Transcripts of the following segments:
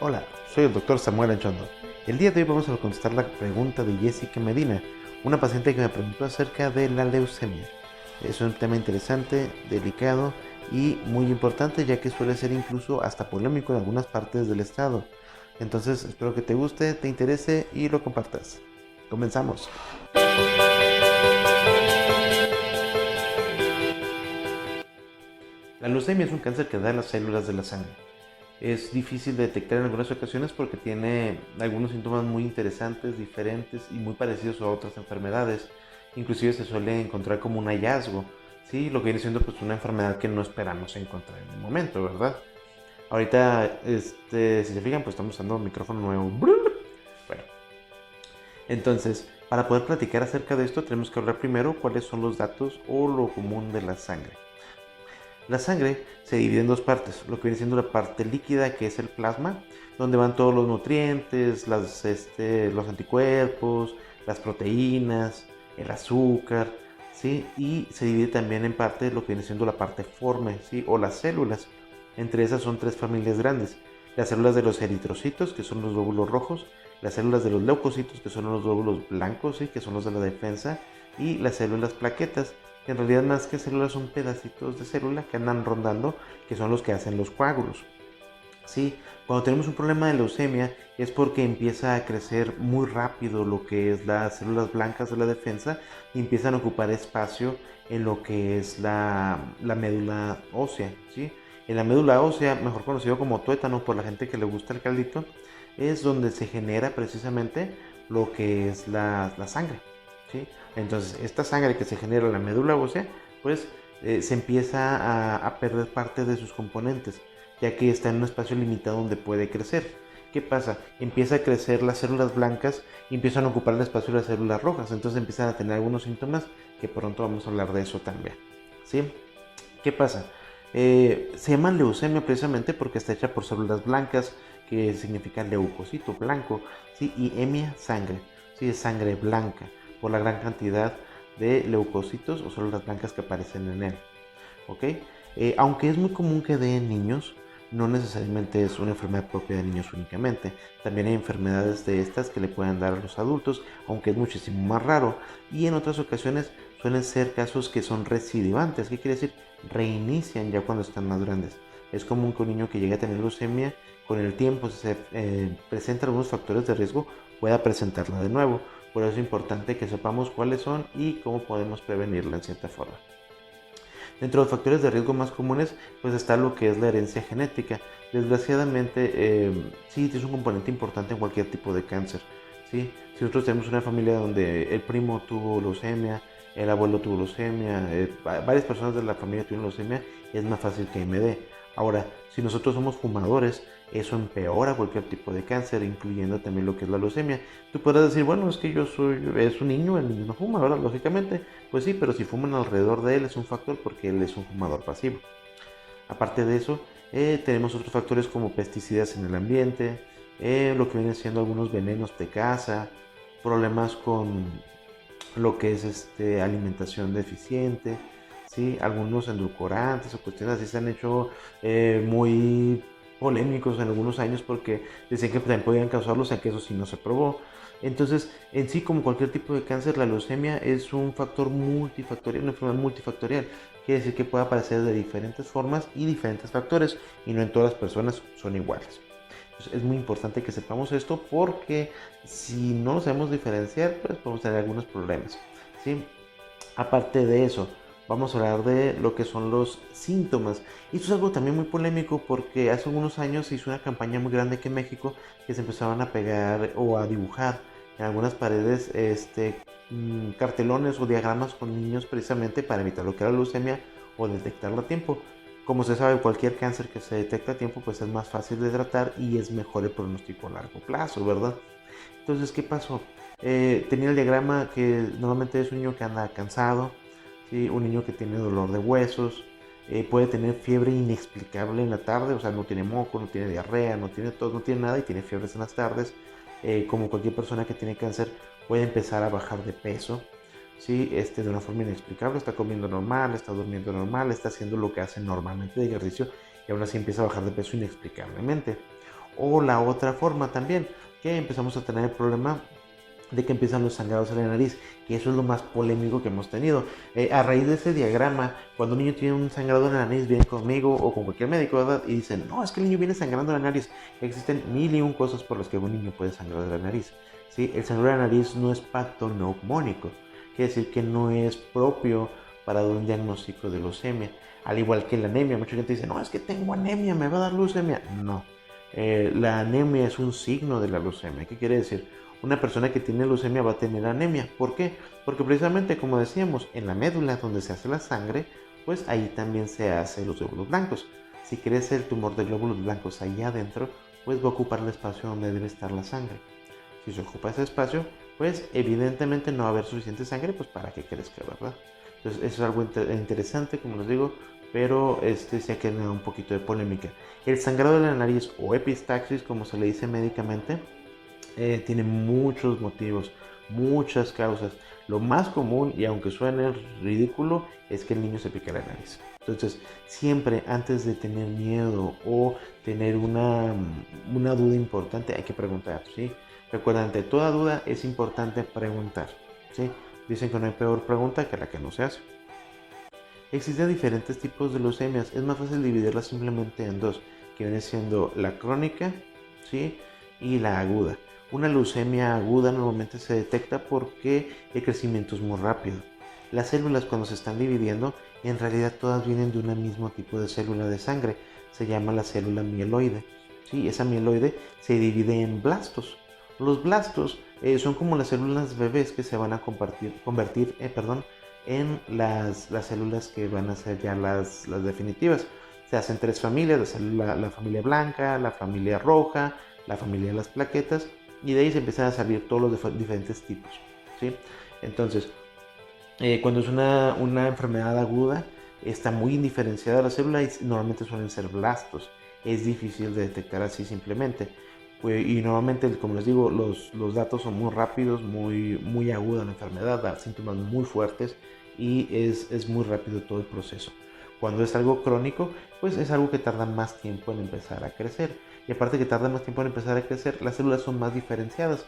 Hola, soy el doctor Samuel Anchondo. El día de hoy vamos a contestar la pregunta de Jessica Medina, una paciente que me preguntó acerca de la leucemia. Es un tema interesante, delicado y muy importante, ya que suele ser incluso hasta polémico en algunas partes del estado. Entonces espero que te guste, te interese y lo compartas. Comenzamos. La leucemia es un cáncer que da las células de la sangre. Es difícil de detectar en algunas ocasiones porque tiene algunos síntomas muy interesantes, diferentes y muy parecidos a otras enfermedades. Inclusive se suele encontrar como un hallazgo, ¿sí? Lo que viene siendo pues una enfermedad que no esperamos encontrar en el momento, ¿verdad? Ahorita, si se fijan, pues estamos usando un micrófono nuevo. Bueno, entonces, para poder platicar acerca de esto, tenemos que hablar primero cuáles son los datos o lo común de la sangre. La sangre se divide en dos partes, lo que viene siendo la parte líquida, que es el plasma, donde van todos los nutrientes, los anticuerpos, las proteínas, el azúcar, ¿sí? Y se divide también en parte de lo que viene siendo la parte forme, ¿sí? O las células. Entre esas son tres familias grandes. Las células de los eritrocitos, que son los glóbulos rojos, las células de los leucocitos, que son los glóbulos blancos, ¿sí? Que son los de la defensa, y las células plaquetas, que en realidad más que células son pedacitos de célula que andan rondando, que son los que hacen los coágulos. Sí, cuando tenemos un problema de leucemia es porque empieza a crecer muy rápido lo que es las células blancas de la defensa y empiezan a ocupar espacio en lo que es la médula ósea, ¿sí? En la médula ósea, mejor conocido como tuétano por la gente que le gusta el caldito, es donde se genera precisamente lo que es la sangre, ¿sí? Entonces, esta sangre que se genera en la médula ósea, pues se empieza a perder parte de sus componentes, ya que está en un espacio limitado donde puede crecer. ¿Qué pasa? Empieza a crecer las células blancas y empiezan a ocupar el espacio de las células rojas, entonces empiezan a tener algunos síntomas que pronto vamos a hablar de eso también, ¿sí? ¿Qué pasa? Se llama leucemia precisamente porque está hecha por células blancas, que significa leucocito blanco, ¿sí? Y hemia, sangre, ¿sí? Es sangre blanca, por la gran cantidad de leucocitos o células blancas que aparecen en él, ¿ok? Aunque es muy común que dé en niños, no necesariamente es una enfermedad propia de niños únicamente. También hay enfermedades de estas que le pueden dar a los adultos, aunque es muchísimo más raro. Y en otras ocasiones suelen ser casos que son recidivantes. ¿Qué quiere decir? Reinician ya cuando están más grandes. Es común que un niño que llegue a tener leucemia, con el tiempo, si se presenta algunos factores de riesgo, pueda presentarla de nuevo. Por eso es importante que sepamos cuáles son y cómo podemos prevenirla en cierta forma. Dentro de los factores de riesgo más comunes, pues está lo que es la herencia genética. Desgraciadamente, sí, es un componente importante en cualquier tipo de cáncer. ¿Sí? Si nosotros tenemos una familia donde el primo tuvo leucemia, el abuelo tuvo leucemia, varias personas de la familia tuvieron leucemia, es más fácil que me dé. Ahora, si nosotros somos fumadores, eso empeora cualquier tipo de cáncer, incluyendo también lo que es la leucemia. Tú podrás decir, bueno, es que es un niño, el niño no fuma, ¿verdad? Lógicamente, pues sí, pero si fuman alrededor de él es un factor porque él es un fumador pasivo. Aparte de eso, tenemos otros factores como pesticidas en el ambiente, lo que vienen siendo algunos venenos de caza, problemas con lo que es alimentación deficiente, ¿sí? Algunos endulcorantes o cuestiones así se han hecho muy polémicos en algunos años porque decían que también podían causarlos, aunque eso sí no se probó. Entonces, en sí, como cualquier tipo de cáncer, la leucemia es un factor multifactorial, una enfermedad multifactorial. Quiere decir que puede aparecer de diferentes formas y diferentes factores, y no en todas las personas son iguales. Entonces, es muy importante que sepamos esto porque si no lo sabemos diferenciar, pues podemos tener algunos problemas, ¿sí? Aparte de eso, vamos a hablar de lo que son los síntomas. Y esto es algo también muy polémico porque hace algunos años se hizo una campaña muy grande aquí en México que se empezaban a pegar o a dibujar en algunas paredes cartelones o diagramas con niños precisamente para evitar lo que era la leucemia o detectarlo a tiempo. Como se sabe, cualquier cáncer que se detecta a tiempo pues es más fácil de tratar y es mejor el pronóstico a largo plazo, ¿verdad? Entonces, ¿qué pasó? Tenía el diagrama que normalmente es un niño que anda cansado, ¿sí? Un niño que tiene dolor de huesos, puede tener fiebre inexplicable en la tarde, o sea, no tiene moco, no tiene diarrea, no tiene tos, no tiene nada y tiene fiebres en las tardes. Como cualquier persona que tiene cáncer, puede empezar a bajar de peso, ¿sí? De una forma inexplicable, está comiendo normal, está durmiendo normal, está haciendo lo que hace normalmente de ejercicio y aún así empieza a bajar de peso inexplicablemente. O la otra forma también, que empezamos a tener el problema de que empiezan los sangrados en la nariz, que eso es lo más polémico que hemos tenido. A raíz de ese diagrama, cuando un niño tiene un sangrado en la nariz, viene conmigo o con cualquier médico, ¿verdad? Y dicen, no, es que el niño viene sangrando en la nariz. Existen mil y un cosas por las que un niño puede sangrar de la nariz. ¿Sí? El sangrado de la nariz no es patognomónico, quiere decir que no es propio para un diagnóstico de leucemia. Al igual que la anemia, mucha gente dice, no, es que tengo anemia, me va a dar leucemia. No, la anemia es un signo de la leucemia. ¿Qué quiere decir? Una persona que tiene leucemia va a tener anemia. ¿Por qué? Porque precisamente, como decíamos, en la médula donde se hace la sangre, pues ahí también se hacen los glóbulos blancos. Si crece el tumor de glóbulos blancos allá adentro, pues va a ocupar el espacio donde debe estar la sangre. Si se ocupa ese espacio, pues evidentemente no va a haber suficiente sangre pues para que crezca, ¿verdad? Entonces eso es algo interesante, como les digo, pero se ha generado un poquito de polémica. El sangrado de la nariz o epistaxis, como se le dice médicamente, tiene muchos motivos, muchas causas. Lo más común, y aunque suene ridículo, es que el niño se pique la nariz. Entonces, siempre antes de tener miedo o tener una duda importante, hay que preguntar, ¿sí? Recuerda, ante toda duda es importante preguntar, ¿sí? Dicen que no hay peor pregunta que la que no se hace. Existen diferentes tipos de leucemias. Es más fácil dividirlas simplemente en dos, que viene siendo la crónica, ¿sí? Y la aguda. Una leucemia aguda normalmente se detecta porque el crecimiento es muy rápido. Las células, cuando se están dividiendo, en realidad todas vienen de un mismo tipo de célula de sangre. Se llama la célula mieloide, ¿sí? Esa mieloide se divide en blastos. Los blastos son como las células bebés que se van a convertir en las células que van a ser ya las definitivas. Se hacen tres familias, la familia blanca, la familia roja, la familia de las plaquetas, y de ahí se empiezan a salir todos los diferentes tipos, ¿sí? Entonces, cuando es una enfermedad aguda, está muy indiferenciada la célula y normalmente suelen ser blastos. Es difícil de detectar así simplemente. Y normalmente, como les digo, los datos son muy rápidos, muy aguda la enfermedad, da síntomas muy fuertes y es muy rápido todo el proceso. Cuando es algo crónico, pues es algo que tarda más tiempo en empezar a crecer. Y aparte que tarda más tiempo en empezar a crecer, las células son más diferenciadas.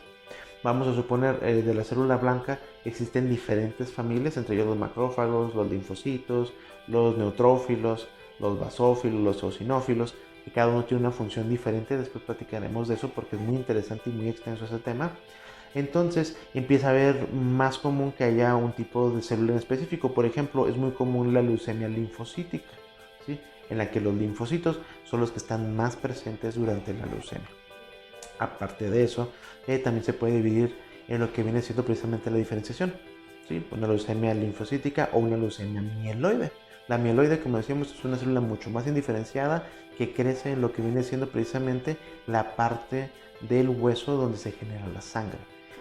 Vamos a suponer, de la célula blanca existen diferentes familias, entre ellos los macrófagos, los linfocitos, los neutrófilos, los basófilos, los eosinófilos, y cada uno tiene una función diferente. Después platicaremos de eso porque es muy interesante y muy extenso ese tema. Entonces empieza a haber más común que haya un tipo de célula en específico. Por ejemplo, es muy común la leucemia linfocítica, ¿sí? En la que los linfocitos son los que están más presentes durante la leucemia. Aparte de eso, también se puede dividir en lo que viene siendo precisamente la diferenciación, ¿sí? Una leucemia linfocítica o una leucemia mieloide. La mieloide, como decíamos, es una célula mucho más indiferenciada que crece en lo que viene siendo precisamente la parte del hueso donde se genera la sangre.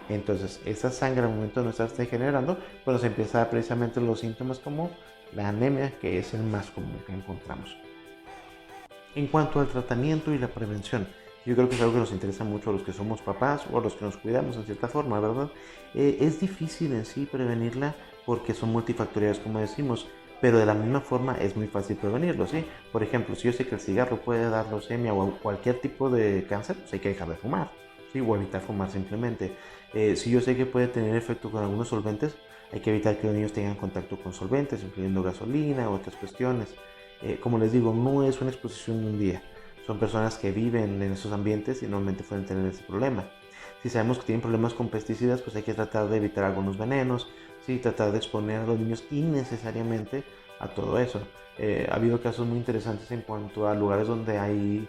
Entonces, esa sangre al momento de no estarse generando, pues nos empieza a dar precisamente los síntomas como la anemia, que es el más común que encontramos. En cuanto al tratamiento y la prevención, yo creo que es algo que nos interesa mucho a los que somos papás o a los que nos cuidamos en cierta forma, ¿verdad? Es difícil en sí prevenirla porque son multifactoriales, como decimos, pero de la misma forma es muy fácil prevenirlo, ¿sí? Por ejemplo, si yo sé que el cigarro puede dar leucemia o cualquier tipo de cáncer, pues hay que dejar de fumar, ¿sí? O evitar fumar simplemente. Si yo sé que puede tener efecto con algunos solventes, hay que evitar que los niños tengan contacto con solventes, incluyendo gasolina u otras cuestiones. Como les digo, no es una exposición de un día. Son personas que viven en esos ambientes y normalmente pueden tener ese problema. Si sabemos que tienen problemas con pesticidas, pues hay que tratar de evitar algunos venenos, ¿sí? Tratar de exponer a los niños innecesariamente a todo eso. Ha habido casos muy interesantes en cuanto a lugares donde hay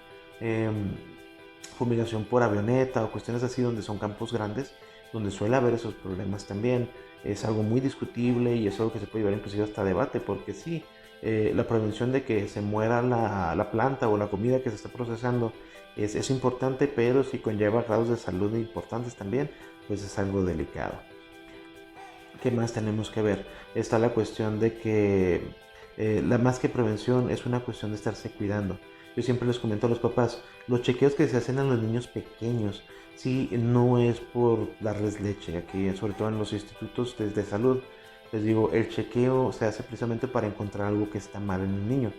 fumigación por avioneta o cuestiones así, donde son campos grandes, donde suele haber esos problemas también. Es algo muy discutible y es algo que se puede llevar inclusive hasta debate, porque sí, la prevención de que se muera la planta o la comida que se está procesando es importante, pero si conlleva grados de salud importantes también, pues es algo delicado. ¿Qué más tenemos que ver? Está la cuestión de que la más que prevención es una cuestión de estarse cuidando. Yo siempre les comento a los papás, los chequeos que se hacen a los niños pequeños, sí, no es por darles leche, aquí sobre todo en los institutos de salud, les digo, el chequeo se hace precisamente para encontrar algo que está mal en el niño.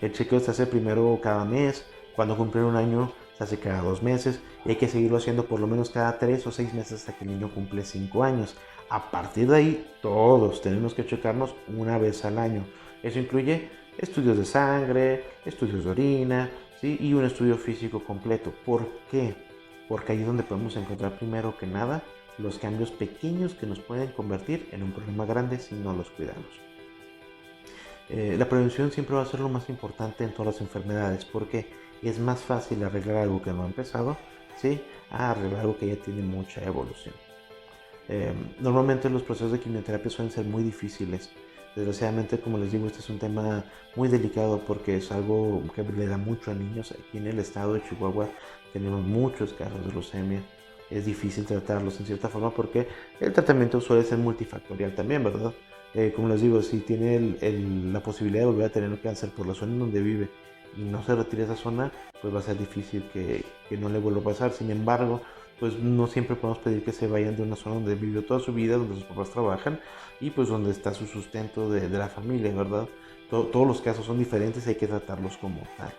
El chequeo se hace primero cada mes, cuando cumplen un año se hace cada 2 meses y hay que seguirlo haciendo por lo menos cada 3 o 6 meses hasta que el niño cumple 5 años. A partir de ahí, todos tenemos que checarnos una vez al año. Eso incluye estudios de sangre, estudios de orina, ¿sí? Y un estudio físico completo. ¿Por qué? Porque ahí es donde podemos encontrar primero que nada los cambios pequeños que nos pueden convertir en un problema grande si no los cuidamos. La prevención siempre va a ser lo más importante en todas las enfermedades porque es más fácil arreglar algo que no ha empezado, ¿sí? A arreglar algo que ya tiene mucha evolución. Normalmente los procesos de quimioterapia suelen ser muy difíciles. Desgraciadamente, como les digo, este es un tema muy delicado porque es algo que le da mucho a niños. Aquí en el estado de Chihuahua tenemos muchos casos de leucemia. Es difícil tratarlos en cierta forma porque el tratamiento suele ser multifactorial también, ¿verdad? Como les digo, si tiene la posibilidad de volver a tener cáncer por la zona en donde vive y no se retira esa zona, pues va a ser difícil que no le vuelva a pasar. Sin embargo, pues no siempre podemos pedir que se vayan de una zona donde vivió toda su vida, donde sus papás trabajan y pues donde está su sustento de la familia, ¿verdad? Todos los casos son diferentes y hay que tratarlos como tal.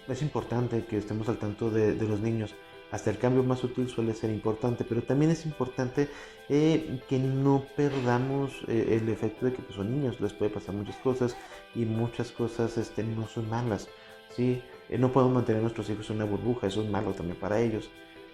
Es importante que estemos al tanto de los niños. Hasta el cambio más sutil suele ser importante, pero también es importante que no perdamos el efecto de que pues, son niños, les puede pasar muchas cosas y muchas cosas no son malas, ¿sí? No podemos mantener a nuestros hijos en una burbuja, eso es malo también para ellos,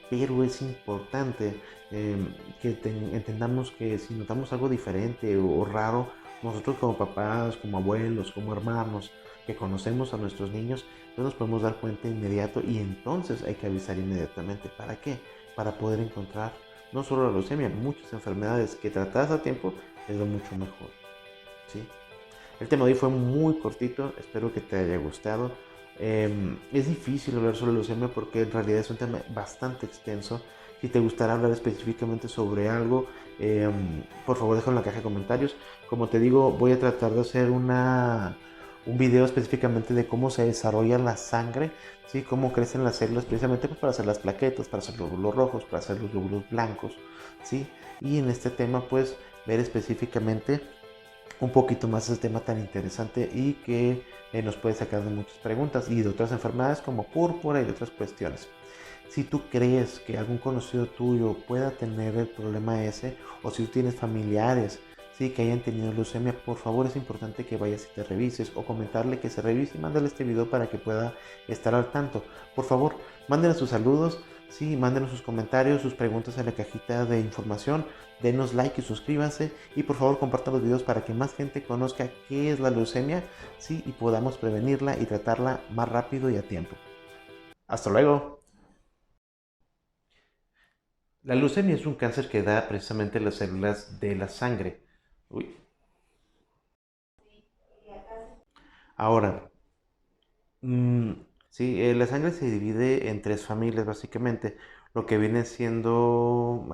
pero es importante que entendamos que si notamos algo diferente o raro, nosotros como papás, como abuelos, como hermanos, que conocemos a nuestros niños, entonces nos podemos dar cuenta inmediato y entonces hay que avisar inmediatamente. ¿Para qué? Para poder encontrar no solo la leucemia, muchas enfermedades que tratadas a tiempo es lo mucho mejor. ¿Sí? El tema de hoy fue muy cortito, espero que te haya gustado. Es difícil hablar sobre leucemia porque en realidad es un tema bastante extenso. Si te gustaría hablar específicamente sobre algo, por favor déjalo en la caja de comentarios. Como te digo, voy a tratar de hacer un video específicamente de cómo se desarrolla la sangre, ¿sí? Cómo crecen las células precisamente pues, para hacer las plaquetas, para hacer los glóbulos rojos, para hacer los glóbulos blancos, ¿sí? Y en este tema pues ver específicamente un poquito más ese tema tan interesante y que nos puede sacar de muchas preguntas y de otras enfermedades como púrpura y de otras cuestiones. Si tú crees que algún conocido tuyo pueda tener el problema ese o si tú tienes familiares, sí, que hayan tenido leucemia, por favor es importante que vayas y te revises o comentarle que se revise y mándale este video para que pueda estar al tanto. Por favor, mándenle sus saludos, sí, mándenos sus comentarios, sus preguntas en la cajita de información, denos like y suscríbanse y por favor compartan los videos para que más gente conozca qué es la leucemia, sí, y podamos prevenirla y tratarla más rápido y a tiempo. Hasta luego. La leucemia es un cáncer que da precisamente las células de la sangre. Uy. Ahora, mm, sí, la sangre se divide en tres familias básicamente. Lo que viene siendo